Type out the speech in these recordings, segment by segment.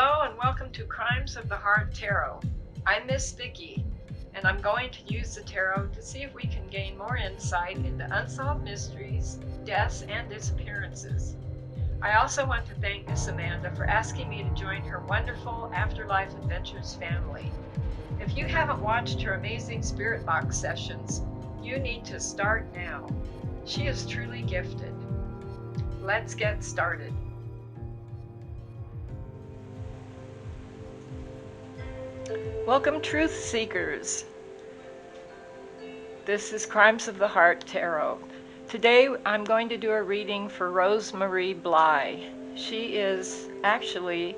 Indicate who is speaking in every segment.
Speaker 1: Hello and welcome to Crimes of the Heart Tarot. I'm Miss Vicki, and I'm going to use the tarot to see if we can gain more insight into unsolved mysteries, deaths, and disappearances. I also want to thank Miss Amanda for asking me to join her wonderful Afterlife Adventures family. If you haven't watched her amazing Spirit Box sessions, you need to start now. She is truly gifted. Let's get started. Welcome, Truth Seekers. This is Crimes of the Heart Tarot. Today I'm going to do a reading for Marie Bly. She is actually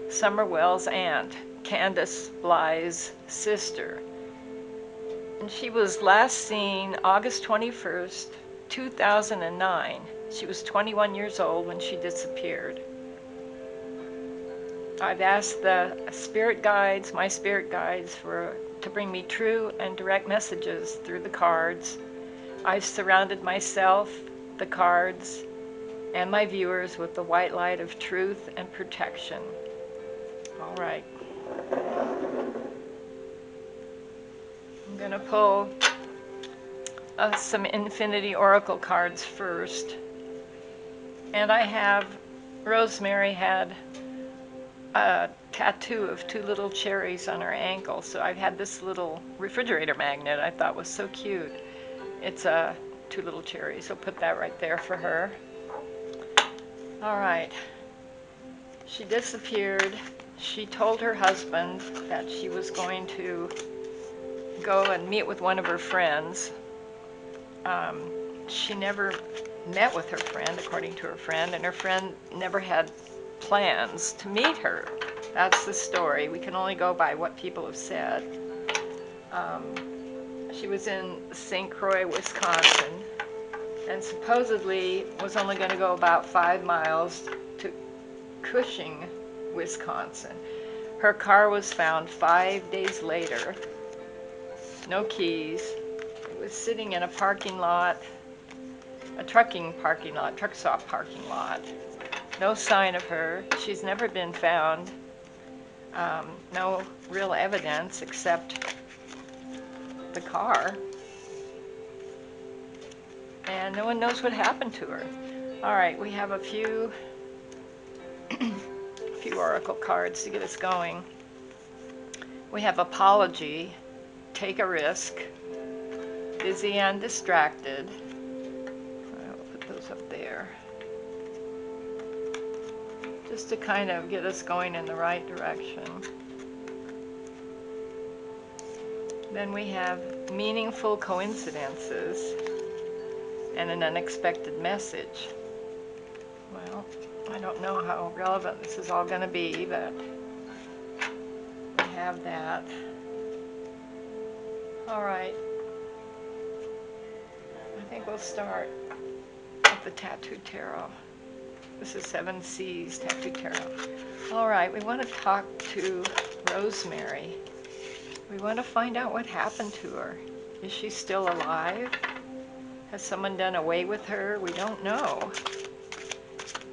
Speaker 1: Summerwell's aunt, Candace Bly's sister. And she was last seen August 21st, 2009. She was 21 years old when she disappeared. I've asked the spirit guides, my spirit guides, to bring me true and direct messages through the cards. I've surrounded myself, the cards, and my viewers with the white light of truth and protection. All right. I'm going to pull some Infinity Oracle cards first. And I have, Rosemary had a tattoo of two little cherries on her ankle, so I've had this little refrigerator magnet I thought was so cute. It's two little cherries, so put that right there for her. All right, she disappeared. She told her husband that she was going to go and meet with one of her friends. She never met with her friend, according to her friend, and her friend never had plans to meet her. That's the story. We can only go by what people have said. She was in St. Croix, Wisconsin, and supposedly was only going to go about 5 miles to Cushing, Wisconsin. Her car was found 5 days later. No keys. It was sitting in a parking lot, a trucking parking lot, truck stop parking lot. No sign of her. She's never been found. No real evidence except the car. And no one knows what happened to her. All right, we have a few oracle cards to get us going. We have apology, take a risk, busy and distracted. I'll put those up there, just to kind of get us going in the right direction. Then we have meaningful coincidences and an unexpected message. Well, I don't know how relevant this is all going to be, but we have that. All right. I think we'll start with the Tattoo Tarot. This is 7 C's Tattoo Tarot. All right, we want to talk to Rosemary. We want to find out what happened to her. Is she still alive? Has someone done away with her? We don't know.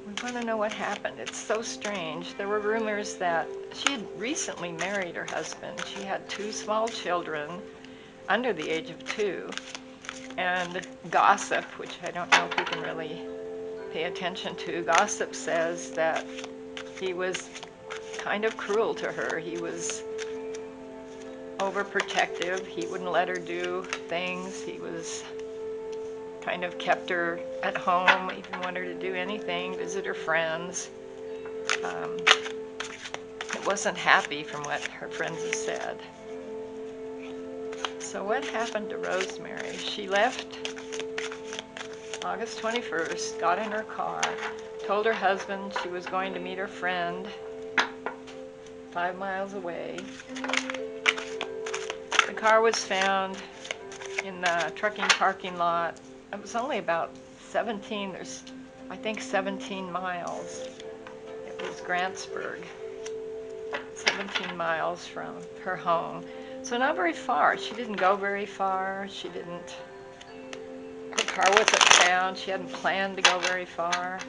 Speaker 1: We want to know what happened. It's so strange. There were rumors that she had recently married her husband. She had 2 small children under the age of 2. And gossip, which I don't know if we can really pay attention to, gossip says that he was kind of cruel to her. He was overprotective. He wouldn't let her do things. He was kind of kept her at home, he didn't want her to do anything, visit her friends. It wasn't happy from what her friends have said. So what happened to Rosemary? She left August 21st, got in her car, told her husband she was going to meet her friend 5 miles away. The car was found in the trucking parking lot. It was only about 17 miles. It was Grantsburg, 17 miles from her home. So not very far. She didn't go very far. Her car wasn't found. She hadn't planned to go very far.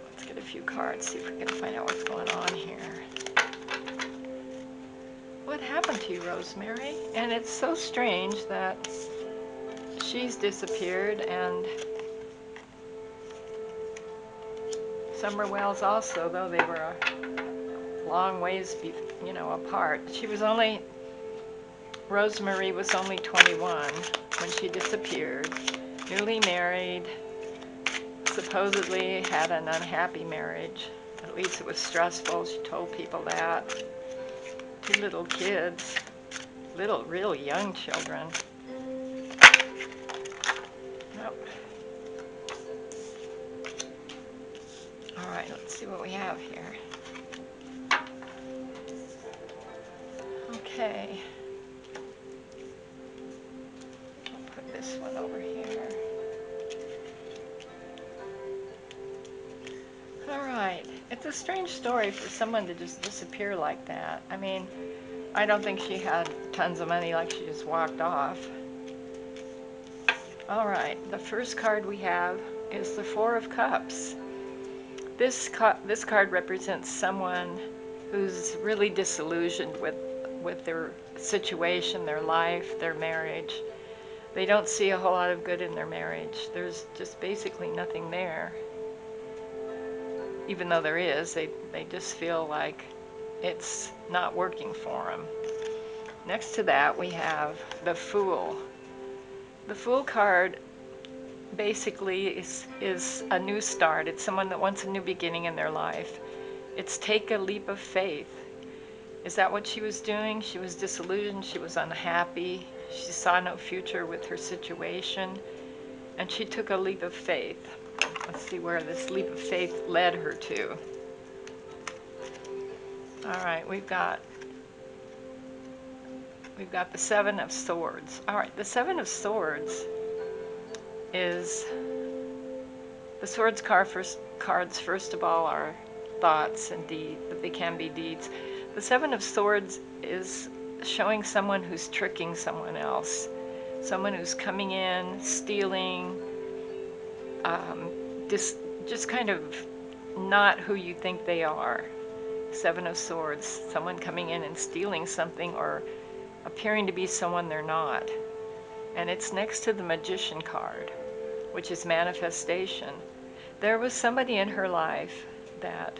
Speaker 1: Let's get a few cards, see if we can find out what's going on here. What happened to you, Rosemary? And it's so strange that she's disappeared, and Summer Wells also, though they were a long ways, apart. Rosemary was only 21 when she disappeared, newly married, supposedly had an unhappy marriage. At least it was stressful. She told people that. 2 little kids, real young children. Nope. All right, let's see what we have here. Okay. I'll put this one over here. All right. It's a strange story for someone to just disappear like that. I mean, I don't think she had tons of money, like she just walked off. All right. The first card we have is the Four of Cups. This card represents someone who's really disillusioned with their situation, their life, their marriage. They don't see a whole lot of good in their marriage. There's just basically nothing there. Even though there is, they just feel like it's not working for them. Next to that, we have the Fool. The Fool card basically is a new start. It's someone that wants a new beginning in their life. It's take a leap of faith. Is that what she was doing? She was disillusioned. She was unhappy. She saw no future with her situation, and she took a leap of faith. Let's see where this leap of faith led her to. All right, we've got the Seven of Swords. All right, the Seven of Swords is the Swords cards. First of all, are thoughts and deeds, but they can be deeds. The Seven of Swords is showing someone who's tricking someone else, someone who's coming in, stealing, just kind of not who you think they are. Seven of Swords, someone coming in and stealing something or appearing to be someone they're not. And it's next to the Magician card, which is manifestation. There was somebody in her life that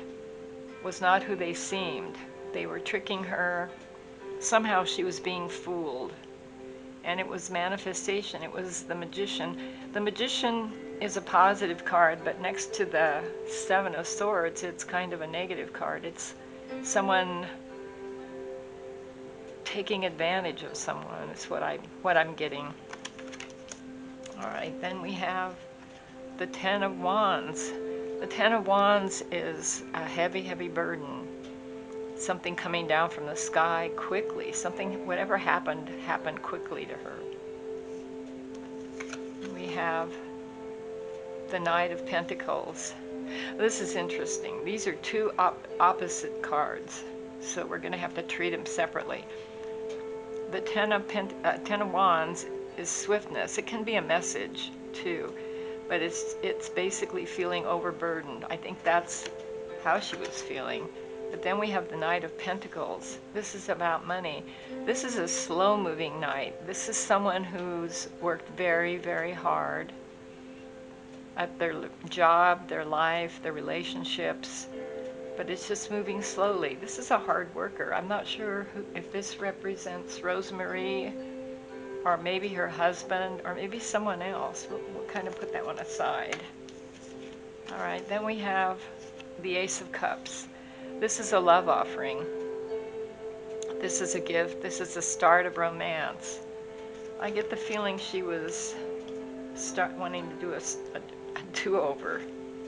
Speaker 1: was not who they seemed. They were tricking her. Somehow she was being fooled. And it was manifestation. It was the Magician. The Magician is a positive card, but next to the Seven of Swords, it's kind of a negative card. It's someone taking advantage of someone. Is what I'm getting. All right, then we have the Ten of Wands. The Ten of Wands is a heavy, heavy burden. Something coming down from the sky quickly. Whatever happened quickly to her. We have the Knight of Pentacles. This is interesting. These are two opposite cards, so we're going to have to treat them separately. The Ten of Wands is swiftness. It can be a message too, but it's basically feeling overburdened. I think that's how she was feeling. But then we have the Knight of Pentacles. This is about money. This is a slow-moving knight. This is someone who's worked very, very hard at their job, their life, their relationships, but it's just moving slowly. This is a hard worker. I'm not sure if this represents Rosemary, or maybe her husband, or maybe someone else. We'll kind of put that one aside. All right, then we have the Ace of Cups. This is a love offering. This is a gift. This is the start of romance. I get the feeling she was wanting to do a do-over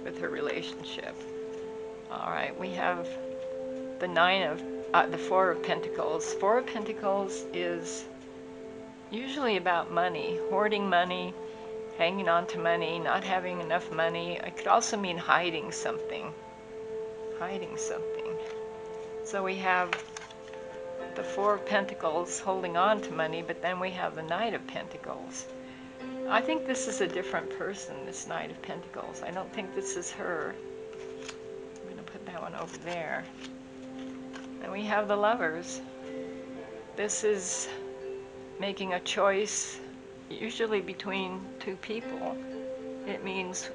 Speaker 1: with her relationship. All right, we have the Four of Pentacles. Four of Pentacles is usually about money, hoarding money, hanging on to money, not having enough money. It could also mean hiding something. So we have the Four of Pentacles holding on to money, but then we have the Knight of Pentacles. I think this is a different person, this Knight of Pentacles. I don't think this is her. one over there. And we have the Lovers. This is making a choice, usually between two people. It means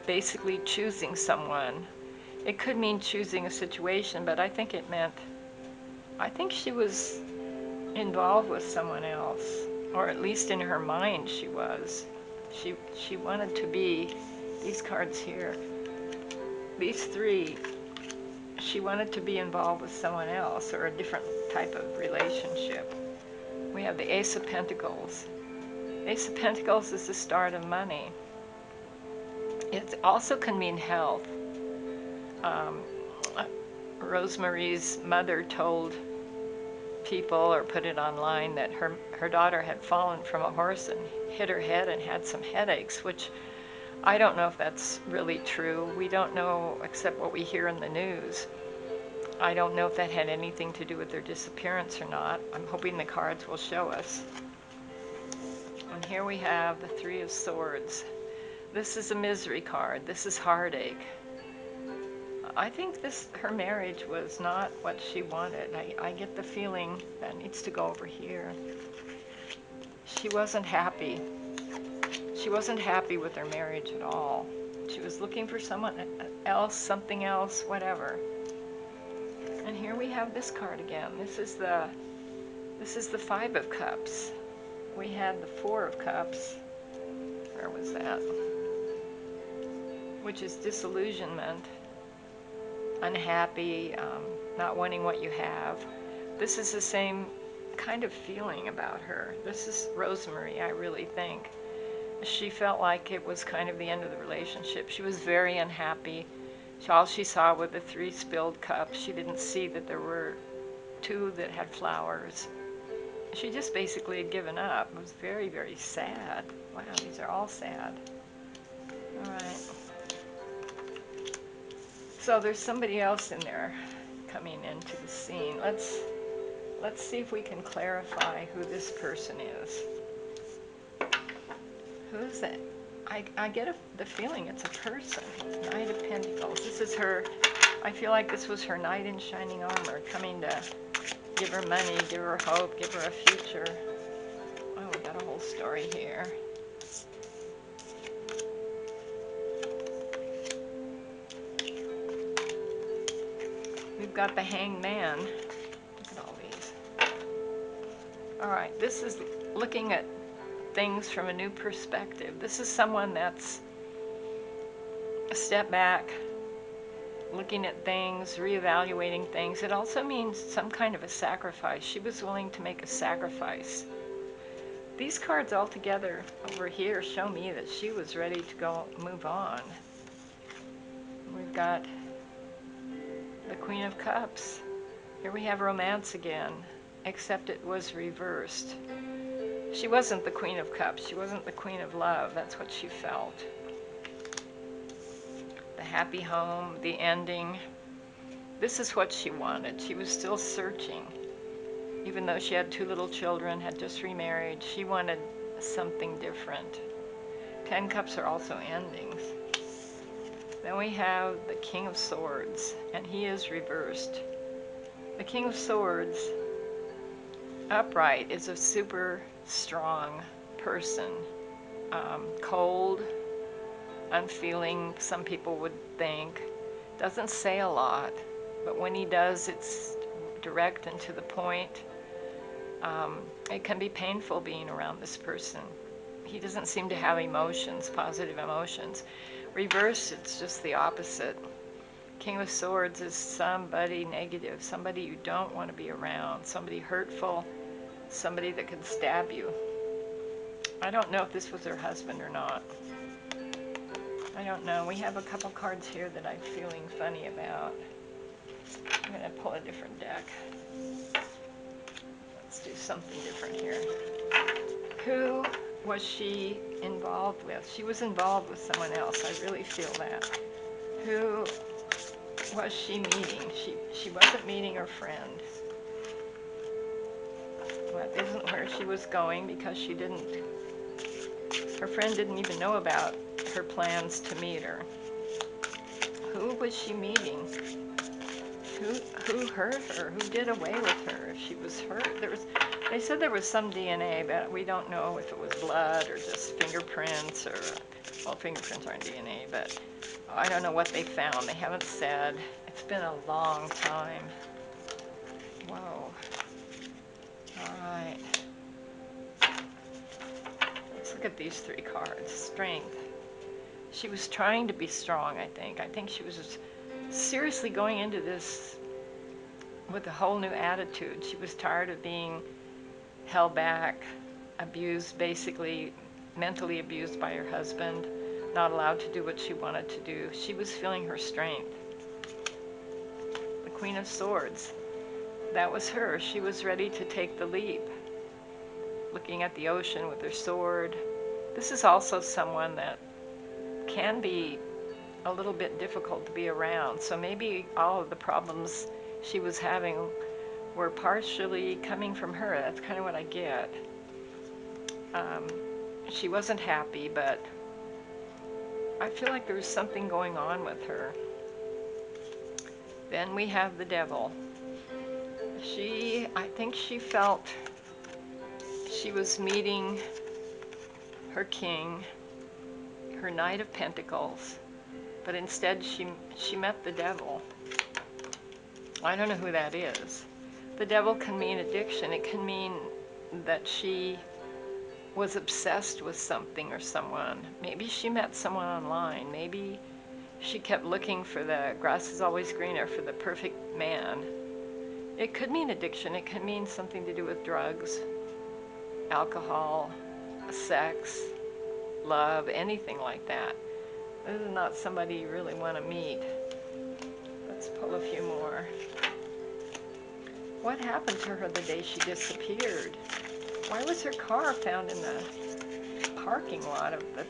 Speaker 1: basically choosing someone. It could mean choosing a situation, but I think it meant, I think she was involved with someone else, or at least in her mind she was. She wanted to be, these cards here, these three, she wanted to be involved with someone else or a different type of relationship. We have the Ace of Pentacles. Ace of Pentacles is the start of money. It also can mean health. Rosemarie's mother told people, or put it online, that her daughter had fallen from a horse and hit her head and had some headaches, which I don't know if that's really true. We don't know except what we hear in the news. I don't know if that had anything to do with their disappearance or not. I'm hoping the cards will show us. And here we have the Three of Swords. This is a misery card. This is heartache. I think her marriage was not what she wanted. I get the feeling that needs to go over here. She wasn't happy. She wasn't happy with her marriage at all. She was looking for someone else, something else, whatever. And here we have this card again. This is the Five of Cups. We had the Four of Cups. Where was that? Which is disillusionment, unhappy, not wanting what you have. This is the same kind of feeling about her. This is Rosemary, I really think. She felt like it was kind of the end of the relationship. She was very unhappy. All she saw were the three spilled cups. She didn't see that there were two that had flowers. She just basically had given up. It was very, very sad. Wow, these are all sad. All right. So there's somebody else in there coming into the scene. Let's see if we can clarify who this person is. Who is it? I get the feeling it's a person. Knight of Pentacles. This is her, I feel like this was her knight in shining armor, coming to give her money, give her hope, give her a future. Oh, we got a whole story here. We've got the Hangman. Look at all these. All right, this is looking at things from a new perspective. This is someone that's a step back, looking at things, reevaluating things. It also means some kind of a sacrifice. She was willing to make a sacrifice. These cards all together over here show me that she was ready to go move on. We've got the Queen of Cups. Here we have romance again, except it was reversed. She wasn't the Queen of Cups. She wasn't the Queen of Love. That's what she felt. The happy home, the ending. This is what she wanted. She was still searching. Even though she had two little children, had just remarried, she wanted something different. 10 Cups are also endings. Then we have the King of Swords, and he is reversed. The King of Swords, upright, is a super strong person. Cold, unfeeling, some people would think. Doesn't say a lot, but when he does, it's direct and to the point. It can be painful being around this person. He doesn't seem to have emotions, positive emotions. Reverse, it's just the opposite. King of Swords is somebody negative, somebody you don't want to be around, somebody hurtful, somebody that could stab you. I don't know if this was her husband or not. I don't know. We have a couple cards here that I'm feeling funny about. I'm going to pull a different deck. Let's do something different here. Who was she involved with? She was involved with someone else. I really feel that. Who was she meeting? She wasn't meeting her friend. That isn't where she was going because she didn't, her friend didn't even know about her plans to meet her. Who was she meeting? Who hurt her? Who did away with her? If she was hurt, they said there was some DNA, but we don't know if it was blood or just fingerprints or, well, fingerprints aren't DNA, but I don't know what they found. They haven't said. It's been a long time. Whoa. All right. Let's look at these 3 cards. Strength. She was trying to be strong, I think. I think she was seriously going into this with a whole new attitude. She was tired of being held back, abused, basically mentally abused by her husband, not allowed to do what she wanted to do. She was feeling her strength. The Queen of Swords. That was her. She was ready to take the leap. Looking at the ocean with her sword. This is also someone that can be a little bit difficult to be around. So maybe all of the problems she was having were partially coming from her. That's kind of what I get. She wasn't happy, but I feel like there was something going on with her. Then we have the Devil. I think she felt she was meeting her king, her Knight of Pentacles, but instead she met the Devil. I don't know who that is. The Devil can mean addiction. It can mean that she was obsessed with something or someone. Maybe she met someone online. Maybe she kept looking for the grass is always greener, for the perfect man. It could mean addiction. It could mean something to do with drugs, alcohol, sex, love, anything like that. This is not somebody you really want to meet. Let's pull a few more. What happened to her the day she disappeared? Why was her car found in the parking lot of the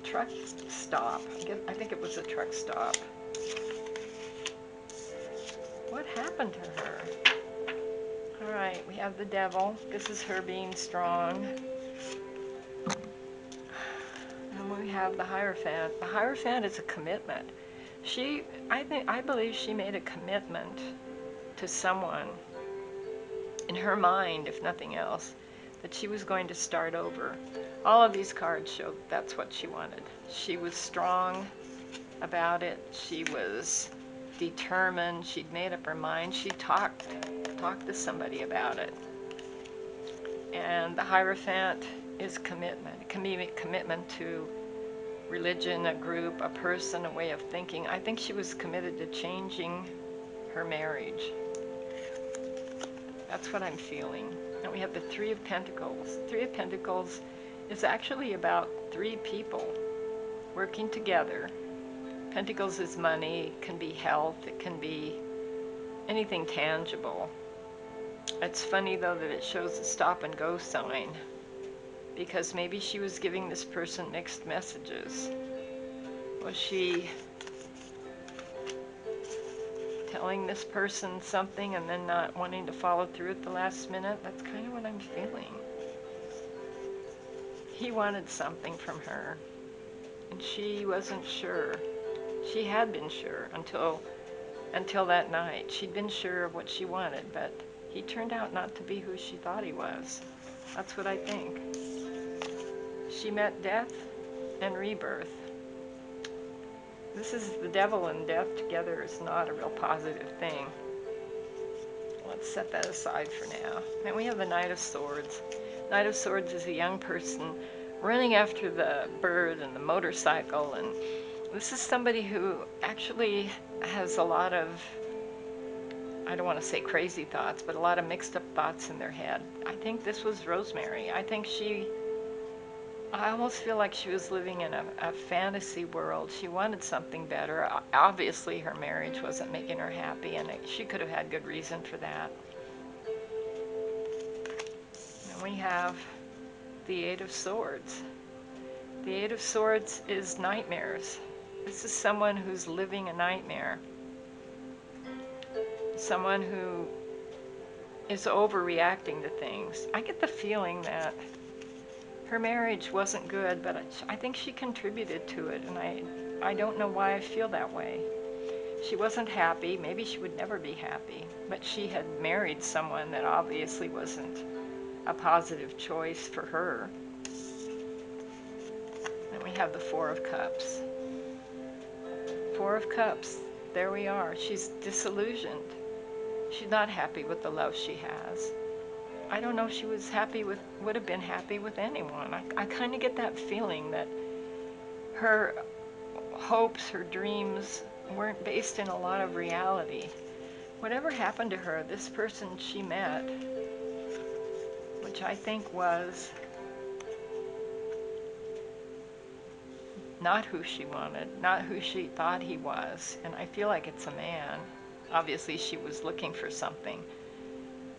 Speaker 1: truck stop? I think it was a truck stop. What happened to her? All right, we have the Devil. This is her being strong. And we have the Hierophant. The Hierophant is a commitment. I believe she made a commitment to someone in her mind, if nothing else, that she was going to start over. All of these cards show that's what she wanted. She was strong about it. She was determined. She'd made up her mind. She talked to somebody about it. And the Hierophant is commitment. It can be a commitment to religion, a group, a person, a way of thinking. I think she was committed to changing her marriage. That's what I'm feeling. And we have the Three of Pentacles. The Three of Pentacles is actually about 3 people working together. Pentacles is money, it can be health, it can be anything tangible. It's funny though that it shows the stop and go sign, because maybe she was giving this person mixed messages. Was she telling this person something and then not wanting to follow through at the last minute? That's kind of what I'm feeling. He wanted something from her, and she wasn't sure. She had been sure until that night. She'd been sure of what she wanted, but he turned out not to be who she thought he was. That's what I think. She met death and rebirth. This is the Devil and death together is not a real positive thing. Let's set that aside for now. Then we have the Knight of Swords. Knight of Swords is a young person running after the bird and the motorcycle, and this is somebody who actually has a lot of, I don't want to say crazy thoughts, but a lot of mixed up thoughts in their head. I think this was Rosemary. I almost feel like she was living in a fantasy world. She wanted something better. Obviously, her marriage wasn't making her happy, and she could have had good reason for that. And we have the Eight of Swords. The Eight of Swords is nightmares. This is someone who's living a nightmare. Someone who is overreacting to things. I get the feeling that her marriage wasn't good, but I think she contributed to it, and I don't know why I feel that way. She wasn't happy. Maybe she would never be happy. But she had married someone that obviously wasn't a positive choice for her. And we have the Four of Cups. Four of Cups. There we are. She's disillusioned. She's not happy with the love she has. I don't know if she was happy with, would have been happy with anyone. I kind of get that feeling that her hopes, her dreams weren't based in a lot of reality. Whatever happened to her, this person she met, which I think was not who she wanted, not who she thought he was, and I feel like it's a man. Obviously she was looking for something.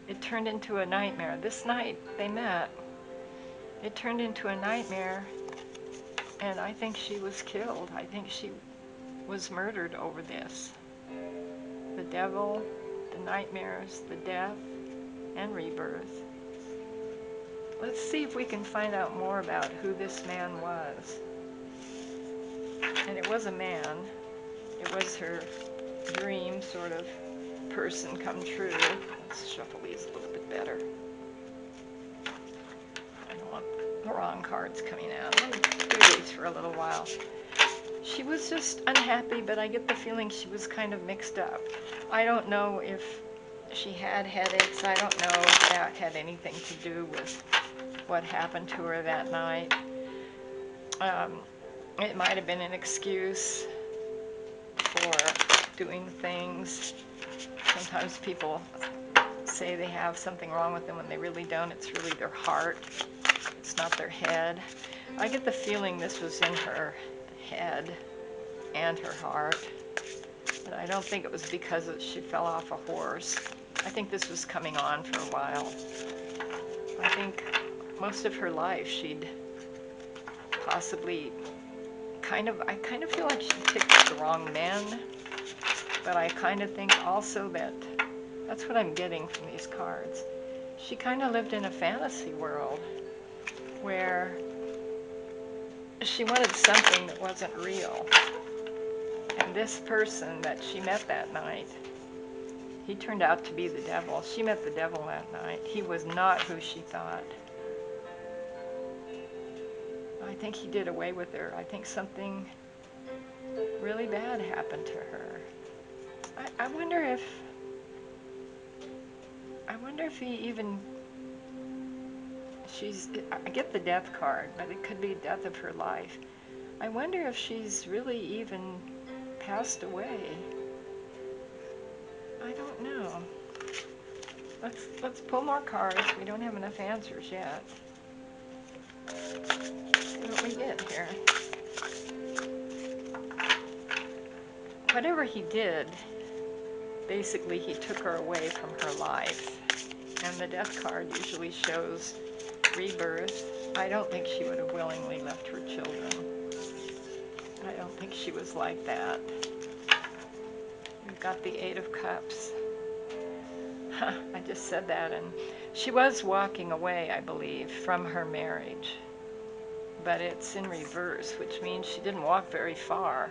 Speaker 1: It turned into a nightmare. This night they met. It turned into a nightmare, and I think she was killed. I think she was murdered over this. The devil, the nightmares, the death, and rebirth. Let's see if we can find out more about who this man was. And it was a man. It was her dream sort of person come true. Let's shuffle these a little bit better. I don't want the wrong cards coming out. Let me do these for a little while. She was just unhappy, but I get the feeling she was kind of mixed up. I don't know if she had headaches. I don't know if that had anything to do with what happened to her that night. It might have been an excuse for doing things. Sometimes people say they have something wrong with them when they really don't. It's really their heart. It's not their head. I get the feeling this was in her head and her heart. But I don't think it was because she fell off a horse. I think this was coming on for a while. I think most of her life she'd possibly I kind of feel like she picked the wrong men, but I kind of think also that that's what I'm getting from these cards. She kind of lived in a fantasy world where she wanted something that wasn't real. And this person that she met that night, he turned out to be the devil. She met the devil that night. He was not who she thought. I think he did away with her. I think something really bad happened to her. I wonder if he even, I get the death card, but it could be death of her life. I wonder if she's really even passed away. I don't know. Let's pull more cards. We don't have enough answers yet. See what we get here. Whatever he did, basically he took her away from her life. And the death card usually shows rebirth. I don't think she would have willingly left her children. I don't think she was like that. We've got the Eight of Cups. I just said that, and she was walking away, I believe, from her marriage. But it's in reverse, which means she didn't walk very far.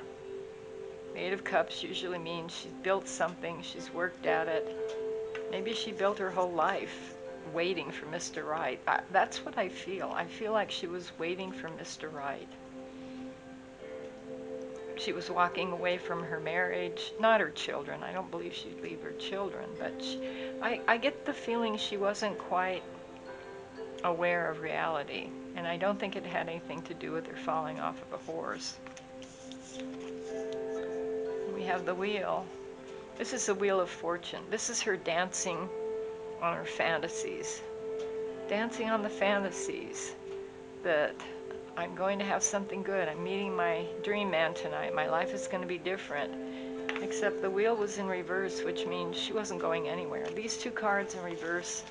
Speaker 1: The Eight of Cups usually means she's built something, she's worked at it. Maybe she built her whole life waiting for Mr. Right. That's what I feel. I feel like she was waiting for Mr. Right. She was walking away from her marriage, not her children. I don't believe she'd leave her children, but I get the feeling she wasn't quite aware of reality, and I don't think it had anything to do with her falling off of a horse. We have the wheel. This is the Wheel of Fortune. This is her dancing on her fantasies. Dancing on the fantasies that I'm going to have something good. I'm meeting my dream man tonight. My life is going to be different. Except the wheel was in reverse, which means she wasn't going anywhere. These two cards in reverse,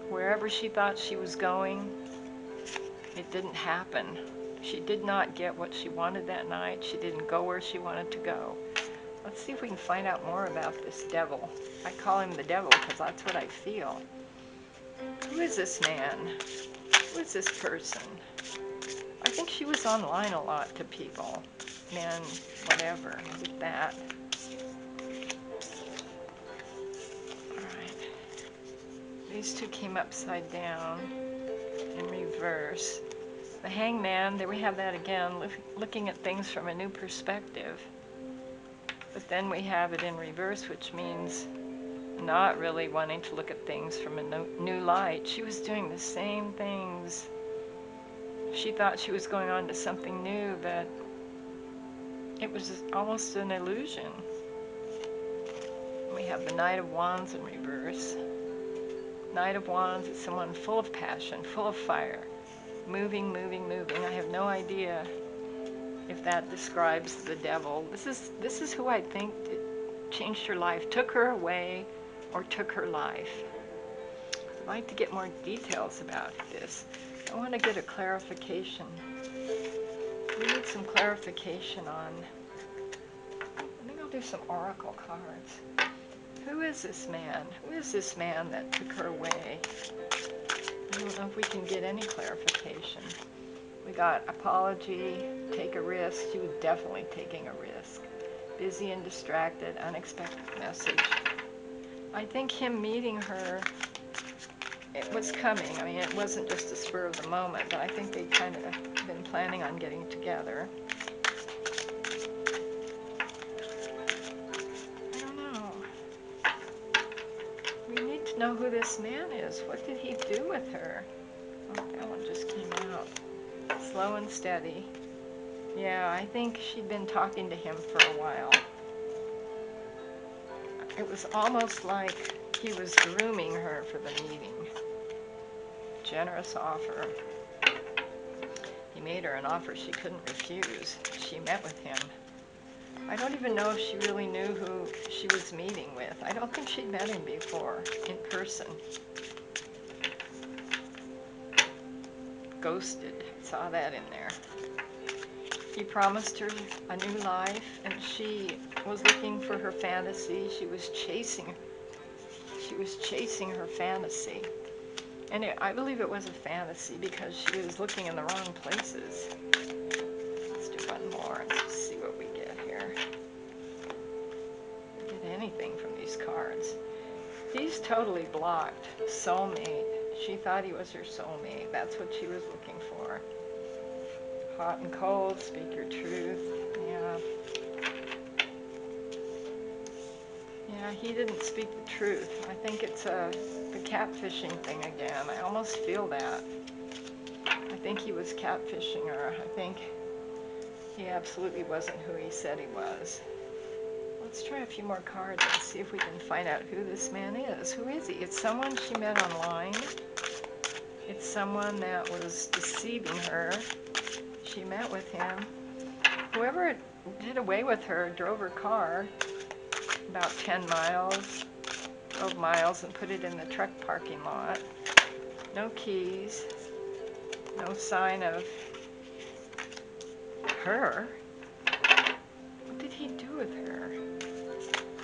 Speaker 1: wherever she thought she was going, it didn't happen. She did not get what she wanted that night. She didn't go where she wanted to go. Let's see if we can find out more about this devil. I call him the devil because that's what I feel. Who is this man? Who is this person? I think she was online a lot to people. Men, whatever, with that. These two came upside down in reverse. The Hangman, there we have that again, looking at things from a new perspective. But then we have it in reverse, which means not really wanting to look at things from a new light. She was doing the same things. She thought she was going on to something new, but it was almost an illusion. We have the Knight of Wands in reverse. Knight of Wands is someone full of passion, full of fire, moving, moving, moving. I have no idea if that describes the devil. This is who I think changed her life, took her away, or took her life. I'd like to get more details about this. I want to get a clarification. We need some clarification on, I think I'll do some oracle cards. Who is this man? Who is this man that took her away? I don't know if we can get any clarification. We got apology, take a risk. She was definitely taking a risk. Busy and distracted, unexpected message. I think him meeting her, it was coming. I mean, it wasn't just a spur of the moment, but I think they'd kind of been planning on getting together. I don't know. We need to know who this man is. What did he do with her? Oh, that one just came out. Slow and steady. Yeah, I think she'd been talking to him for a while. It was almost like he was grooming her for the meeting. Generous offer. He made her an offer she couldn't refuse. She met with him. I don't even know if she really knew who she was meeting with. I don't think she'd met him before, in person. Ghosted. Saw that in there. He promised her a new life, and she was looking for her fantasy. She was chasing her fantasy. And I believe it was a fantasy because she was looking in the wrong places. Let's do one more and see what we get here. Get anything from these cards. He's totally blocked. Soulmate. She thought he was her soulmate. That's what she was looking for. Hot and cold, speak your truth. Yeah. Yeah, he didn't speak the truth. I think it's the catfishing thing again. I almost feel that. I think he was catfishing her. I think he absolutely wasn't who he said he was. Let's try a few more cards and see if we can find out who this man is. Who is he? It's someone she met online. It's someone that was deceiving her. She met with him. Whoever did away with her drove her car about 10 miles, 12 miles, and put it in the truck parking lot. No keys. No sign of her. What did he do with her?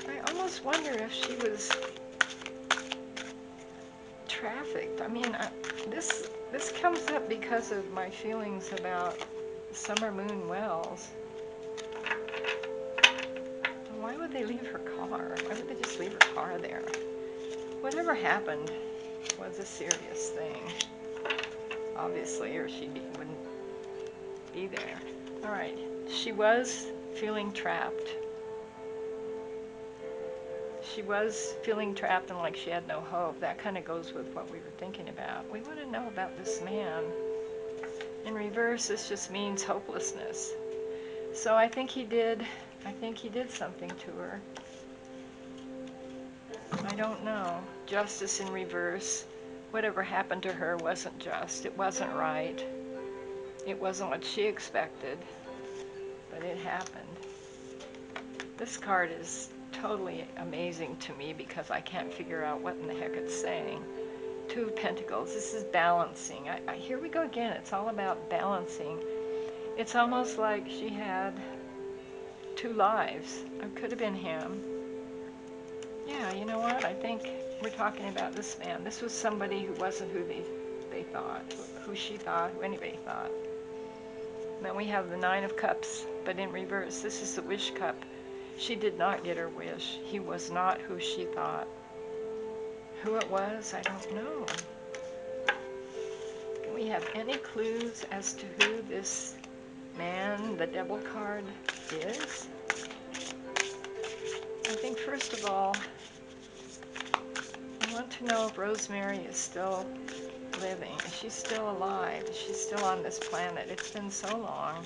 Speaker 1: I almost wonder if she was trafficked. I mean, this comes up because of my feelings about Summer Moon Wells. Why would they leave her car? Why would they just leave her car there? Whatever happened was a serious thing, obviously, or she wouldn't be there. All right, she was feeling trapped. She was feeling trapped and like she had no hope. That kind of goes with what we were thinking about. We want to know about this man. In reverse, this just means hopelessness. So I think he did something to her. I don't know. Justice in reverse. Whatever happened to her wasn't just. It wasn't right. It wasn't what she expected. But it happened. This card is totally amazing to me because I can't figure out what in the heck it's saying. Two of Pentacles. This is balancing. Here we go again. It's all about balancing. It's almost like she had two lives. It could have been him. Yeah, you know what? I think we're talking about this man. This was somebody who wasn't who they thought, who she thought, who anybody thought. And then we have the Nine of Cups, but in reverse. This is the Wish Cup. She did not get her wish. He was not who she thought. Who it was, I don't know. Do we have any clues as to who this man, the Devil card, is? I think first of all, I want to know if Rosemary is still living. Is she still alive? Is she still on this planet? It's been so long.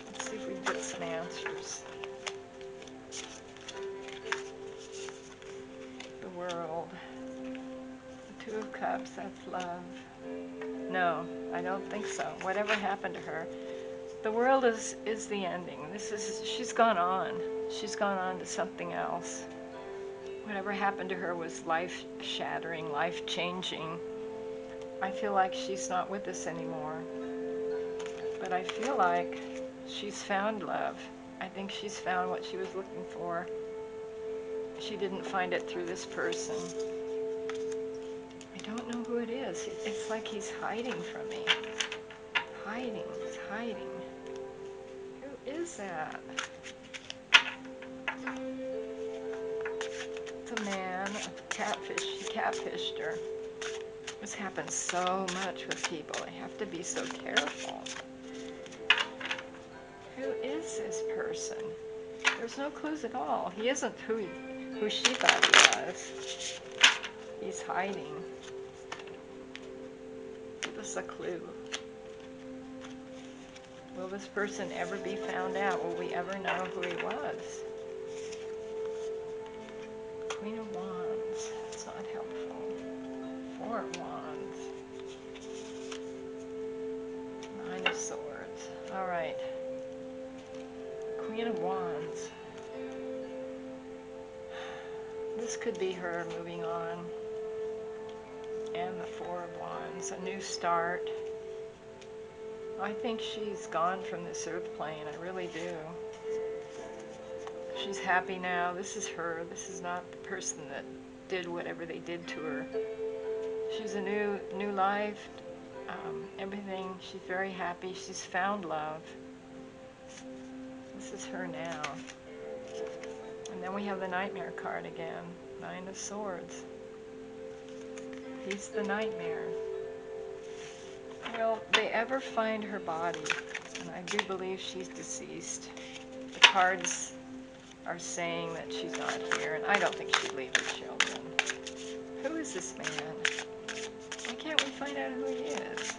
Speaker 1: Let's see if we can get some answers. The world. The Two of Cups, that's love. No, I don't think so. Whatever happened to her. The world is the ending. She's gone on. She's gone on to something else. Whatever happened to her was life-shattering, life-changing. I feel like she's not with us anymore. But I feel like she's found love. I think she's found what she was looking for. She didn't find it through this person. I don't know who it is. It's like he's hiding from me. Hiding, he's hiding. Who is that? It's a man, a catfish. He catfished her. This happens so much with people. They have to be so careful. Who is this person? There's no clues at all. He isn't who she thought he was. He's hiding. Give us a clue. Will this person ever be found out? Will we ever know who he was? Queen of Wands. It's not helpful. Four of Wands. Nine of Swords. All right. Queen of Wands. This could be her moving on. And the Four of Wands. A new start. I think she's gone from this earth plane. I really do. She's happy now. This is her. This is not the person that did whatever they did to her. She's a new life. Everything. She's very happy. She's found love. This is her now. And then we have the Nightmare card again. Nine of Swords. He's the nightmare. Will they ever find her body? And I do believe she's deceased. The cards are saying that she's not here, and I don't think she'd leave her children. Who is this man? Why can't we find out who he is?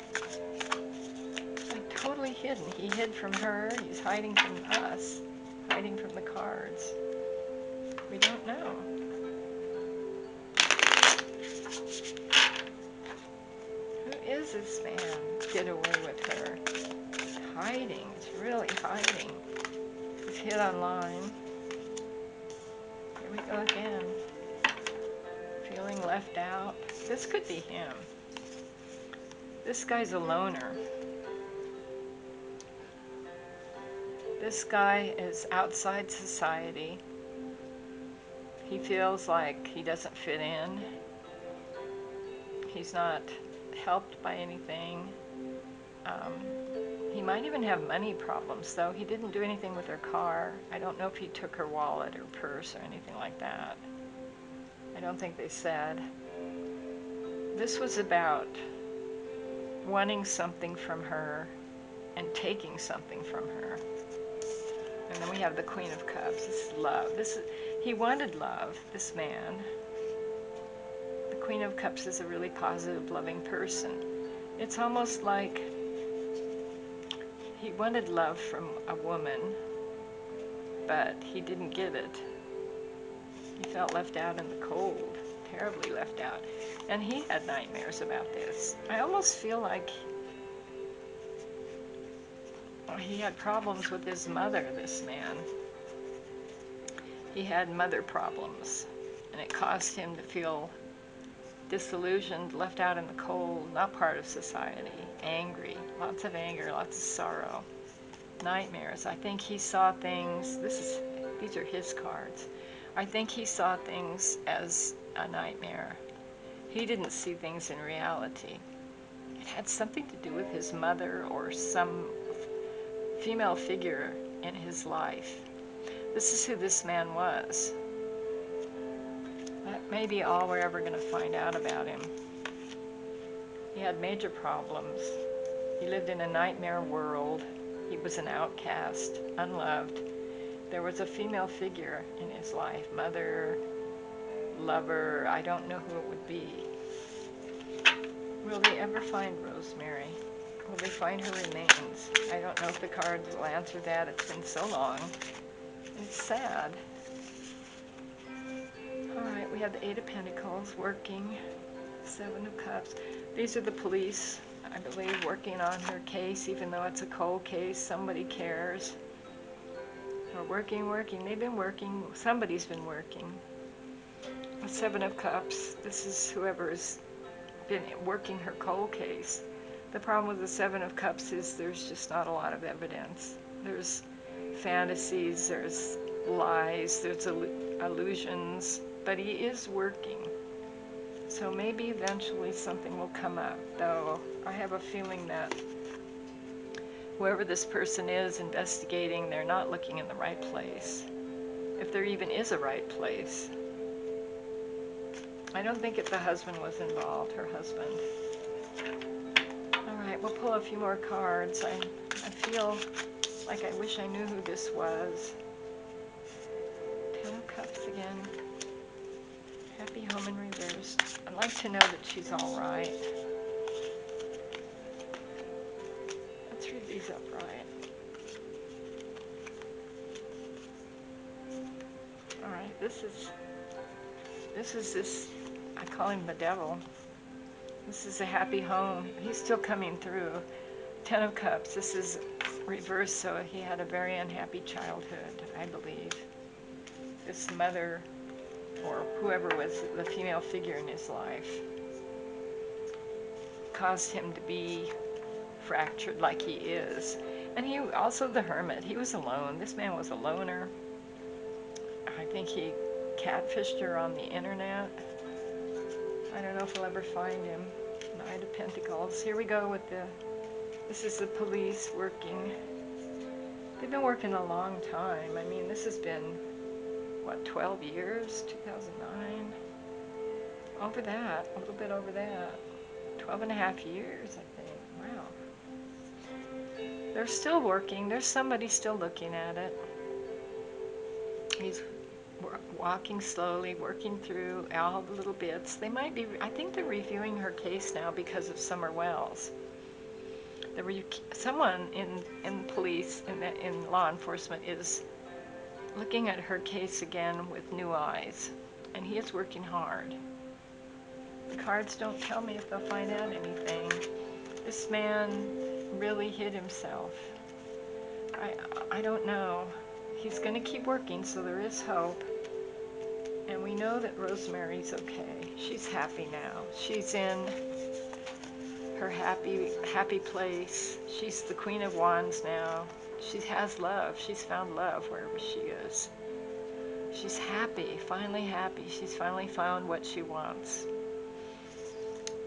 Speaker 1: Like totally hidden. He hid from her. He's hiding from us. Hiding from the cards. We don't know. Who is this man? Get away with her. He's hiding. He's really hiding. He's hid online. Here we go again. Feeling left out. This could be him. This guy's a loner. This guy is outside society. He feels like he doesn't fit in. He's not helped by anything. He might even have money problems, though. He didn't do anything with her car. I don't know if he took her wallet or purse or anything like that. I don't think they said. This was about wanting something from her and taking something from her. And then we have the Queen of Cups. This is love. He wanted love, this man. The Queen of Cups is a really positive, loving person. It's almost like he wanted love from a woman, but he didn't get it. He felt left out in the cold, terribly left out. And he had nightmares about this. I almost feel like he had problems with his mother, this man. He had mother problems, and it caused him to feel disillusioned, left out in the cold, not part of society, angry, lots of anger, lots of sorrow, nightmares. I think he saw things, these are his cards. I think he saw things as a nightmare. He didn't see things in reality. It had something to do with his mother or some female figure in his life. This is who this man was. That may be all we're ever going to find out about him. He had major problems. He lived in a nightmare world. He was an outcast, unloved. There was a female figure in his life, mother, lover, I don't know who it would be. Will they ever find Rosemary? Will they find her remains? I don't know if the cards will answer that. It's been so long. It's sad. All right, we have the Eight of Pentacles working, Seven of Cups. These are the police, I believe, working on her case, even though it's a cold case. Somebody cares. They're working. They've been working. Somebody's been working. The Seven of Cups. This is whoever's been working her cold case. The problem with the Seven of Cups is there's just not a lot of evidence. There's fantasies, there's lies, there's illusions, but he is working. So maybe eventually something will come up, though I have a feeling that whoever this person is investigating, they're not looking in the right place. If there even is a right place. I don't think if the husband was involved, her husband. All right, we'll pull a few more cards. I feel like I wish I knew who this was. Ten of Cups again. Happy home in reverse. I'd like to know that she's all right. Let's read these upright. All right, this is this, I call him the devil. This is a happy home. He's still coming through. Ten of Cups. This is reverse, so he had a very unhappy childhood, I believe. This mother, or whoever was the female figure in his life, caused him to be fractured like he is. And he also the hermit. He was alone. This man was a loner. I think he catfished her on the internet. I don't know if I'll ever find him. Knight of Pentacles. Here we go with this is the police working. They've been working a long time. I mean, this has been, what, 12 years? 2009? Over that, a little bit over that. 12 and a half years, I think. Wow. They're still working. There's somebody still looking at it. He's walking slowly, working through all the little bits. They might be, I think they're reviewing her case now because of Summer Wells. Someone in police, in law enforcement, is looking at her case again with new eyes, and he is working hard. The cards don't tell me if they'll find out anything. This man really hid himself. I don't know. He's going to keep working, so there is hope. And we know that Rosemary's okay. She's happy now. She's in her happy place. She's the Queen of Wands now. She has love. She's found love wherever she is. She's happy, finally happy. She's finally found what she wants.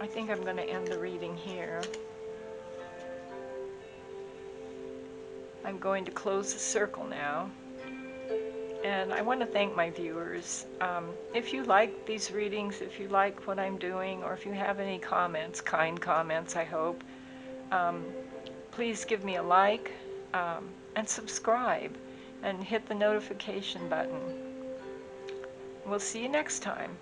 Speaker 1: I think I'm going to end the reading here. I'm going to close the circle now. And I want to thank my viewers. If you like these readings, if you like what I'm doing, or if you have any comments, kind comments, I hope, please give me a like and subscribe and hit the notification button. We'll see you next time.